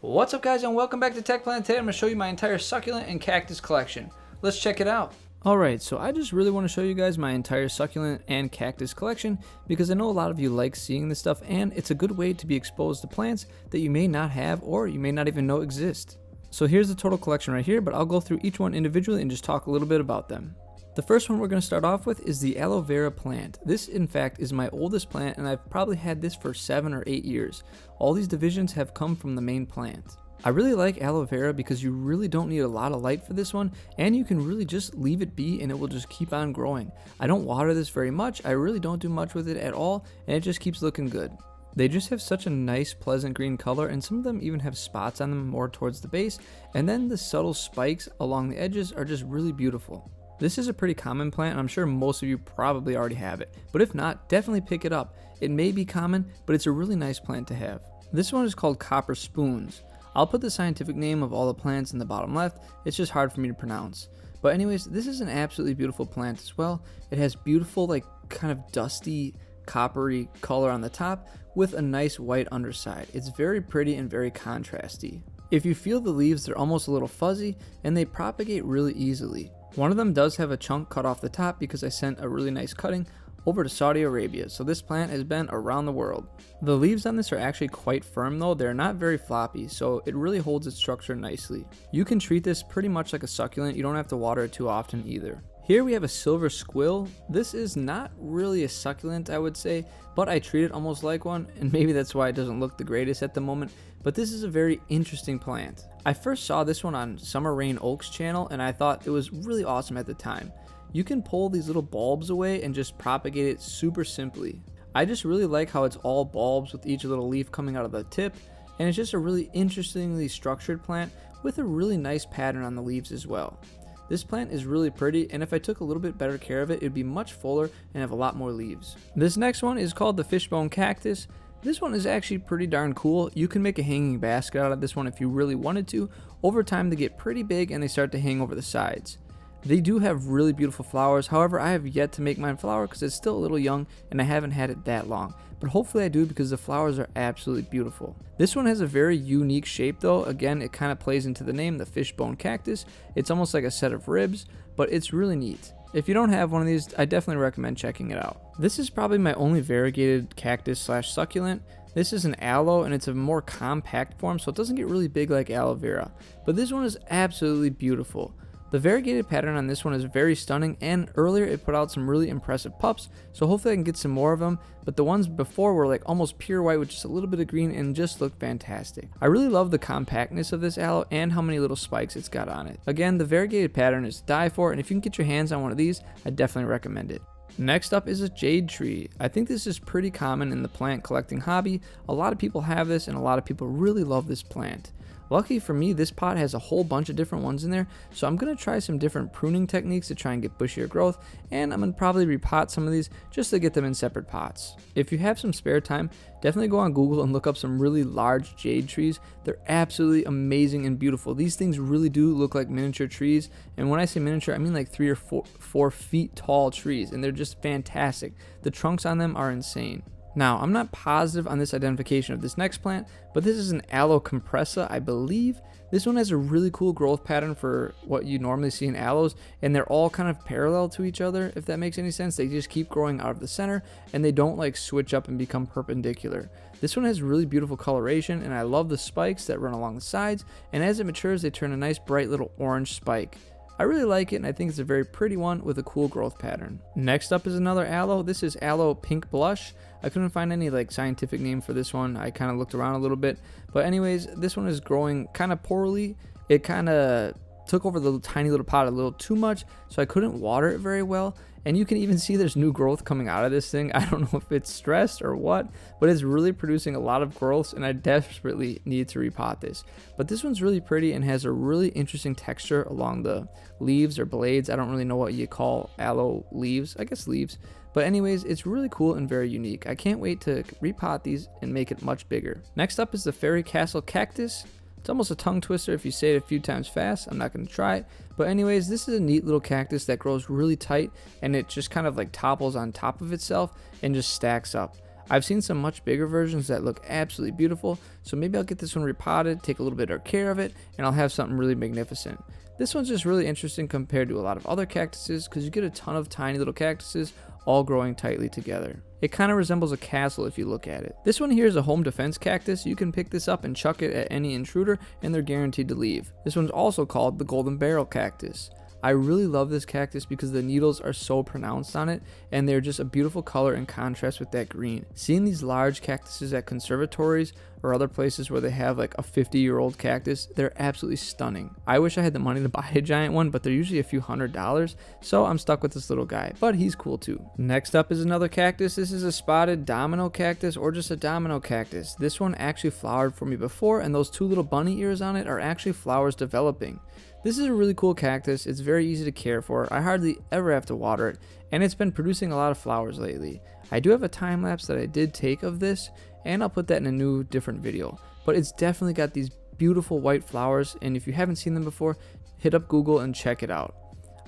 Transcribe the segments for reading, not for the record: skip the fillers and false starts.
What's up guys, and welcome back to Tech Planet. Today I'm going to show you my entire succulent and cactus collection. Let's check it out. Alright, so I just really want to show you guys my entire succulent and cactus collection because I know a lot of you like seeing this stuff and it's a good way to be exposed to plants that you may not have or you may not even know exist. So here's the total collection right here, but I'll go through each one individually and just talk a little bit about them. The first one we're going to start off with is the aloe vera plant. This in fact is my oldest plant and I've probably had this for 7 or 8 years. All these divisions have come from the main plant. I really like aloe vera because you really don't need a lot of light for this one and you can really just leave it be and it will just keep on growing. I don't water this very much, I really don't do much with it at all, and it just keeps looking good. They just have such a nice pleasant green color, and some of them even have spots on them more towards the base, and then the subtle spikes along the edges are just really beautiful. This is a pretty common plant and I'm sure most of you probably already have it, but if not, definitely pick it up. It may be common, but it's a really nice plant to have. This one is called copper spoons. I'll put the scientific name of all the plants in the bottom left, it's just hard for me to pronounce. But anyways, this is an absolutely beautiful plant as well. It has beautiful, like kind of dusty, coppery color on the top with a nice white underside. It's very pretty and very contrasty. If you feel the leaves, they're almost a little fuzzy and they propagate really easily. One of them does have a chunk cut off the top because I sent a really nice cutting over to Saudi Arabia, so this plant has been around the world. The leaves on this are actually quite firm though, they're not very floppy, so it really holds its structure nicely. You can treat this pretty much like a succulent, you don't have to water it too often either. Here we have a silver squill. This is not really a succulent, I would say, but I treat it almost like one, and maybe that's why it doesn't look the greatest at the moment, but this is a very interesting plant. I first saw this one on Summer Rain Oak's channel, and I thought it was really awesome at the time. You can pull these little bulbs away and just propagate it super simply. I just really like how it's all bulbs with each little leaf coming out of the tip, and it's just a really interestingly structured plant with a really nice pattern on the leaves as well. This plant is really pretty, and if I took a little bit better care of it, it'd be much fuller and have a lot more leaves. This next one is called the fishbone cactus. This one is actually pretty darn cool. You can make a hanging basket out of this one if you really wanted to. Over time they get pretty big and they start to hang over the sides. They do have really beautiful flowers, however I have yet to make mine flower because it's still a little young and I haven't had it that long. But hopefully I do because the flowers are absolutely beautiful. This one has a very unique shape though. Again, it kind of plays into the name, the fishbone cactus. It's almost like a set of ribs, but it's really neat. If you don't have one of these, I definitely recommend checking it out. This is probably my only variegated cactus slash succulent. This is an aloe and it's a more compact form, so it doesn't get really big like aloe vera. But this one is absolutely beautiful. The variegated pattern on this one is very stunning, and earlier it put out some really impressive pups, so hopefully I can get some more of them, but the ones before were like almost pure white with just a little bit of green and just looked fantastic. I really love the compactness of this aloe and how many little spikes it's got on it. Again, the variegated pattern is to die for, and if you can get your hands on one of these, I definitely recommend it. Next up is a jade tree. I think this is pretty common in the plant collecting hobby. A lot of people have this and a lot of people really love this plant. Lucky for me, this pot has a whole bunch of different ones in there, so I'm going to try some different pruning techniques to try and get bushier growth, and I'm going to probably repot some of these just to get them in separate pots. If you have some spare time, definitely go on Google and look up some really large jade trees. They're absolutely amazing and beautiful. These things really do look like miniature trees, and when I say miniature, I mean like 3 or 4 feet tall trees, and they're just fantastic. The trunks on them are insane. Now, I'm not positive on this identification of this next plant, but this is an Aloe compressa, I believe. This one has a really cool growth pattern for what you normally see in aloes, and they're all kind of parallel to each other, if that makes any sense. They just keep growing out of the center, and they don't like switch up and become perpendicular. This one has really beautiful coloration, and I love the spikes that run along the sides, and as it matures, they turn a nice bright little orange spike. I really like it, and I think it's a very pretty one with a cool growth pattern. Next up is another aloe. This is Aloe Pink Blush. I couldn't find any like scientific name for this one. I kind of looked around a little bit, but anyways, this one is growing kind of poorly. It kind of took over the tiny little pot a little too much, so I couldn't water it very well. And you can even see there's new growth coming out of this thing. I don't know if it's stressed or what, but it's really producing a lot of growths, and I desperately need to repot this. But this one's really pretty and has a really interesting texture along the leaves or blades. I don't really know what you call aloe leaves. I guess leaves. But anyways, it's really cool and very unique. I can't wait to repot these and make it much bigger. Next up is the Fairy Castle Cactus. It's almost a tongue twister if you say it a few times fast. I'm not going to try it. But anyways, this is a neat little cactus that grows really tight, and it just kind of like topples on top of itself and just stacks up. I've seen some much bigger versions that look absolutely beautiful, so maybe I'll get this one repotted, take a little bit of care of it, and I'll have something really magnificent. This one's just really interesting compared to a lot of other cactuses because you get a ton of tiny little cactuses all growing tightly together. It kind of resembles a castle if you look at it. This one here is a home defense cactus. You can pick this up and chuck it at any intruder and they're guaranteed to leave. This one's also called the golden barrel cactus. I really love this cactus because the needles are so pronounced on it and they're just a beautiful color in contrast with that green. Seeing these large cactuses at conservatories or other places where they have like a 50-year-old cactus, they're absolutely stunning. I wish I had the money to buy a giant one, but they're usually a few $100s, so I'm stuck with this little guy, but he's cool too. Next up is another cactus. This is a spotted domino cactus or just a domino cactus. This one actually flowered for me before, and those two little bunny ears on it are actually flowers developing. This is a really cool cactus. It's very easy to care for. I hardly ever have to water it, and it's been producing a lot of flowers lately. I do have a time lapse that I did take of this, and I'll put that in a new different video. But it's definitely got these beautiful white flowers, and if you haven't seen them before, hit up Google and check it out.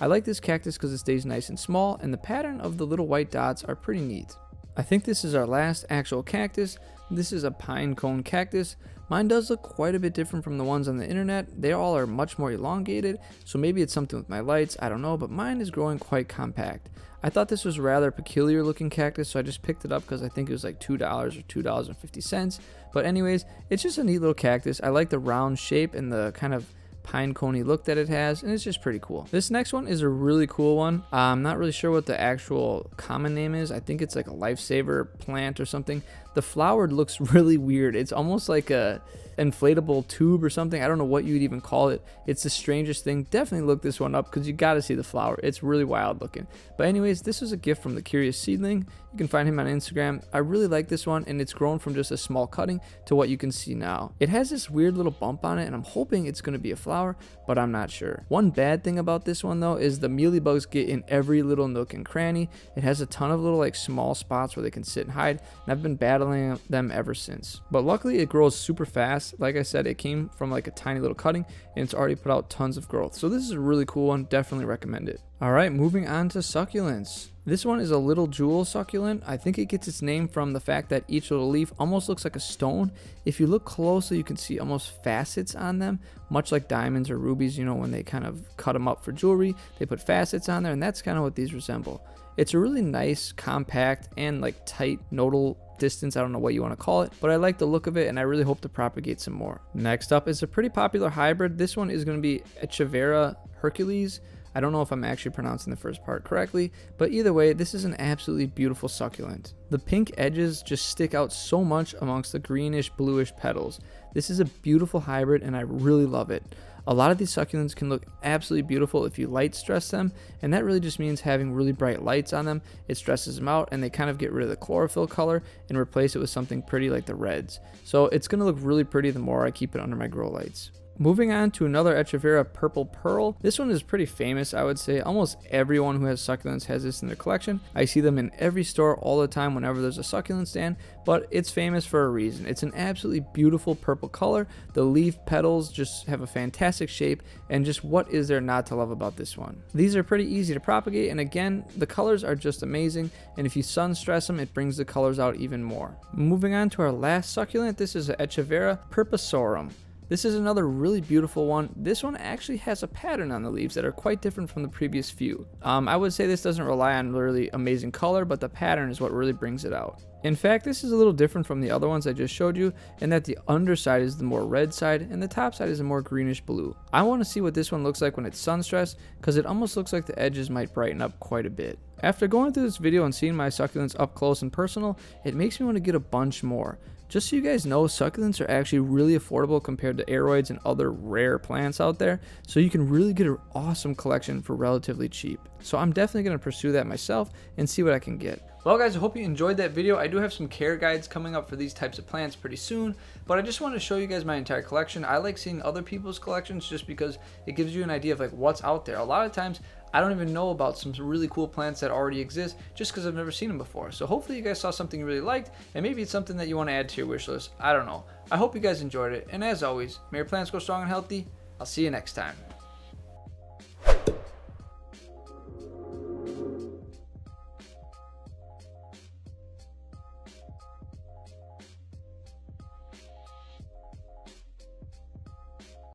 I like this cactus because it stays nice and small, and the pattern of the little white dots are pretty neat. I think this is our last actual cactus. This is a pine cone cactus. Mine does look quite a bit different from the ones on the internet. They all are much more elongated, so maybe it's something with my lights, I don't know, but mine is growing quite compact. I thought this was a rather peculiar looking cactus, so I just picked it up because I think it was like $2 or $2.50. But anyways, it's just a neat little cactus. I like the round shape and the kind of pine coney look that it has, and it's just pretty cool. This next one is a really cool one. I'm not really sure what the actual common name is. I think it's like a lifesaver plant or something. The flower looks really weird. It's almost like a inflatable tube or something. I don't know what you'd even call it. It's the strangest thing. Definitely look this one up because you got to see the flower. It's really wild looking. But anyways, this was a gift from the Curious Seedling. You can find him on Instagram. I really like this one, and it's grown from just a small cutting to what you can see now. It has this weird little bump on it, and I'm hoping it's going to be a flower, but I'm not sure. One bad thing about this one though is the mealybugs get in every little nook and cranny. It has a ton of little like small spots where they can sit and hide, and I've been battling them ever since. But luckily it grows super fast. Like I said, it came from like a tiny little cutting, and it's already put out tons of growth. So this is a really cool one. Definitely recommend it. Alright, moving on to succulents. This one is a little jewel succulent. I think it gets its name from the fact that each little leaf almost looks like a stone. If you look closely, you can see almost facets on them, much like diamonds or rubies. You know, when they kind of cut them up for jewelry, they put facets on there, and that's kind of what these resemble. It's a really nice, compact, and like tight nodal distance. I don't know what you want to call it, but I like the look of it, and I really hope to propagate some more. Next up is a pretty popular hybrid. This one is going to be Echeveria Hercules. I don't know if I'm actually pronouncing the first part correctly, but either way, this is an absolutely beautiful succulent. The pink edges just stick out so much amongst the greenish bluish petals. This is a beautiful hybrid, and I really love it. A lot of these succulents can look absolutely beautiful if you light stress them, and that really just means having really bright lights on them. It stresses them out, and they kind of get rid of the chlorophyll color and replace it with something pretty like the reds. So it's going to look really pretty the more I keep it under my grow lights. Moving on to another Echeveria Purple Pearl. This one is pretty famous, I would say. Almost everyone who has succulents has this in their collection. I see them in every store all the time whenever there's a succulent stand, but it's famous for a reason. It's an absolutely beautiful purple color. The leaf petals just have a fantastic shape, and just what is there not to love about this one? These are pretty easy to propagate, and again, the colors are just amazing, and if you sun stress them, it brings the colors out even more. Moving on to our last succulent, this is Echeveria Purpusorum. This is another really beautiful one. This one actually has a pattern on the leaves that are quite different from the previous few. I would say this doesn't rely on really amazing color, but the pattern is what really brings it out. In fact, this is a little different from the other ones I just showed you, in that the underside is the more red side and the top side is a more greenish blue. I want to see what this one looks like when it's sun stressed, because it almost looks like the edges might brighten up quite a bit. After going through this video and seeing my succulents up close and personal, it makes me want to get a bunch more. Just so you guys know, succulents are actually really affordable compared to aroids and other rare plants out there, so you can really get an awesome collection for relatively cheap. So I'm definitely going to pursue that myself and see what I can get. Well guys, I hope you enjoyed that video. I do have some care guides coming up for these types of plants pretty soon, but I just wanted to show you guys my entire collection. I like seeing other people's collections just because it gives you an idea of like what's out there. A lot of times I don't even know about some really cool plants that already exist just because I've never seen them before. So hopefully you guys saw something you really liked, and maybe it's something that you want to add to your wish list. I don't know. I hope you guys enjoyed it, and as always, may your plants grow strong and healthy. I'll see you next time.